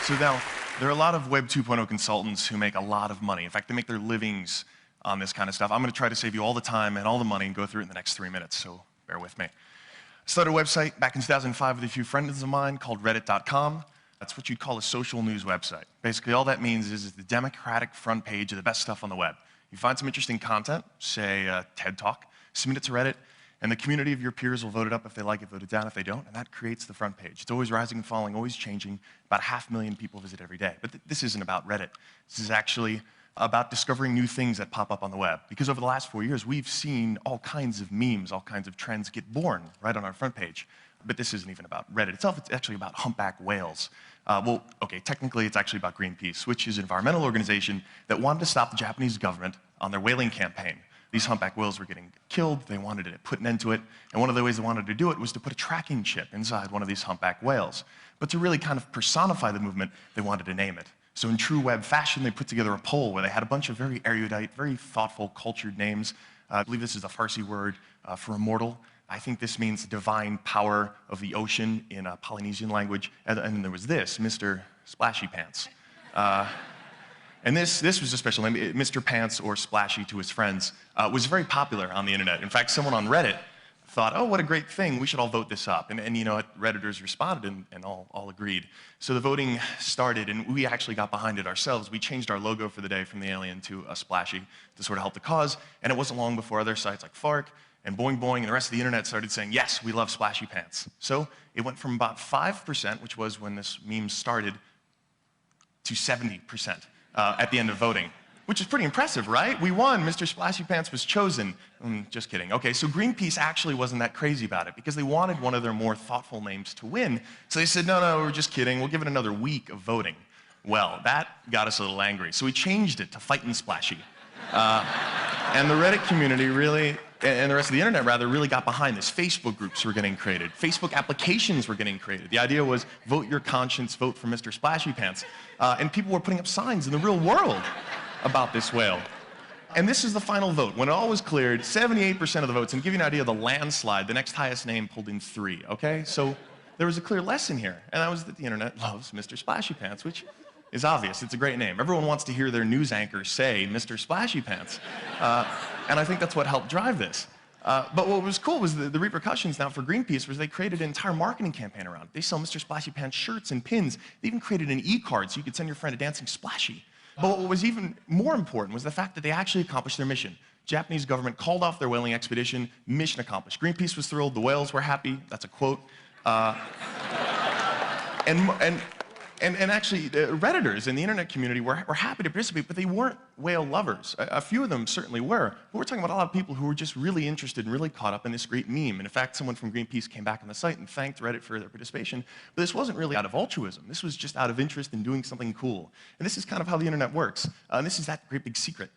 So now, there are a lot of Web 2.0 consultants who make a lot of money. In fact, they make their livings on this kind of stuff. I'm going to try to save you all the time and all the money and go through it in the next 3 minutes, so bear with me. I started a website back in 2005 with a few friends of mine called Reddit.com. That's what you'd call a social news website. Basically, all that means is the democratic front page of the best stuff on the web. You find some interesting content, say a TED Talk, submit it to Reddit, and the community of your peers will vote it up if they like it, vote it down if they don't, and that creates the front page. It's always rising and falling, always changing. About 500,000 people visit every day. But this isn't about Reddit. This is actually about discovering new things that pop up on the web. Because over the last 4 years, we've seen all kinds of memes, all kinds of trends get born right on our front page. But this isn't even about Reddit itself. It's actually about humpback whales. Well, okay, technically it's actually about Greenpeace, which is an environmental organization that wanted to stop the Japanese government on their whaling campaign. These humpback whales were getting killed. They wanted to put an end to it. And one of the ways they wanted to do it was to put a tracking chip inside one of these humpback whales. But to really kind of personify the movement, they wanted to name it. So in true web fashion, they put together a poll where they had a bunch of very erudite, very thoughtful, cultured names. I believe this is a Farsi word for immortal. I think this means divine power of the ocean in a Polynesian language. And then there was this, Mr. Splashy Pants. And this was a special name. Mr. Pants, or Splashy to his friends, was very popular on the internet. In fact, someone on Reddit thought, oh, what a great thing, we should all vote this up. And you know, Redditors responded and all agreed. So the voting started, and we actually got behind it ourselves. We changed our logo for the day from the alien to a Splashy to sort of help the cause. And it wasn't long before other sites like Fark and Boing Boing and the rest of the internet started saying, yes, we love Splashy Pants. So it went from about 5%, which was when this meme started, to 70%. At the end of voting, which is pretty impressive, right? We won. Mr. Splashy Pants was chosen. Just kidding. Okay, so Greenpeace actually wasn't that crazy about it because they wanted one of their more thoughtful names to win. So they said, no, we're just kidding. We'll give it another week of voting. Well, that got us a little angry. So we changed it to Fightin' Splashy. And the Reddit community really, and the rest of the internet rather, really got behind this. Facebook groups were getting created. Facebook applications were getting created. The idea was vote your conscience, vote for Mr. Splashy Pants. And people were putting up signs in the real world about this whale. And this is the final vote. When it all was cleared, 78% of the votes, and to give you an idea of the landslide, the next highest name pulled in 3, okay? So there was a clear lesson here, and that was that the internet loves Mr. Splashy Pants, which is obvious. It's a great name. Everyone wants to hear their news anchor say Mr. Splashy Pants. And I think that's what helped drive this. But what was cool was the repercussions now for Greenpeace was they created an entire marketing campaign around it. They sell Mr. Splashy Pants shirts and pins. They even created an e-card so you could send your friend a dancing Splashy. But what was even more important was the fact that they actually accomplished their mission. Japanese government called off their whaling expedition, mission accomplished. Greenpeace was thrilled, the whales were happy, that's a quote. And actually, Redditors in the internet community were happy to participate, but they weren't whale lovers. A few of them certainly were. But we're talking about a lot of people who were just really interested and really caught up in this great meme. And in fact, someone from Greenpeace came back on the site and thanked Reddit for their participation. But this wasn't really out of altruism. This was just out of interest in doing something cool. And this is kind of how the internet works. And this is that great big secret.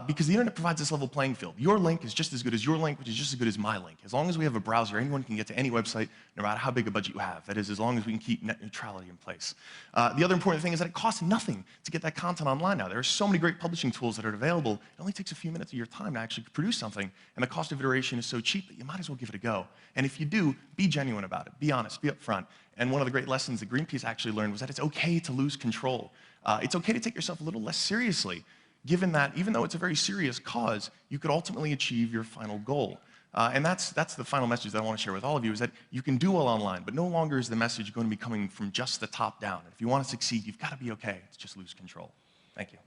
Because the internet provides this level playing field. Your link is just as good as your link, which is just as good as my link. As long as we have a browser, anyone can get to any website, no matter how big a budget you have. That is, as long as we can keep net neutrality in place. The other important thing is that it costs nothing to get that content online now. There are so many great publishing tools that are available. It only takes a few minutes of your time to actually produce something, and the cost of iteration is so cheap that you might as well give it a go. And if you do, be genuine about it. Be honest. Be upfront. And one of the great lessons that Greenpeace actually learned was that it's okay to lose control. It's okay to take yourself a little less seriously, given that even though it's a very serious cause, you could ultimately achieve your final goal. And that's the final message that I want to share with all of you, is that you can do well online, but no longer is the message going to be coming from just the top down. And if you want to succeed, you've got to be okay to just lose control. Thank you.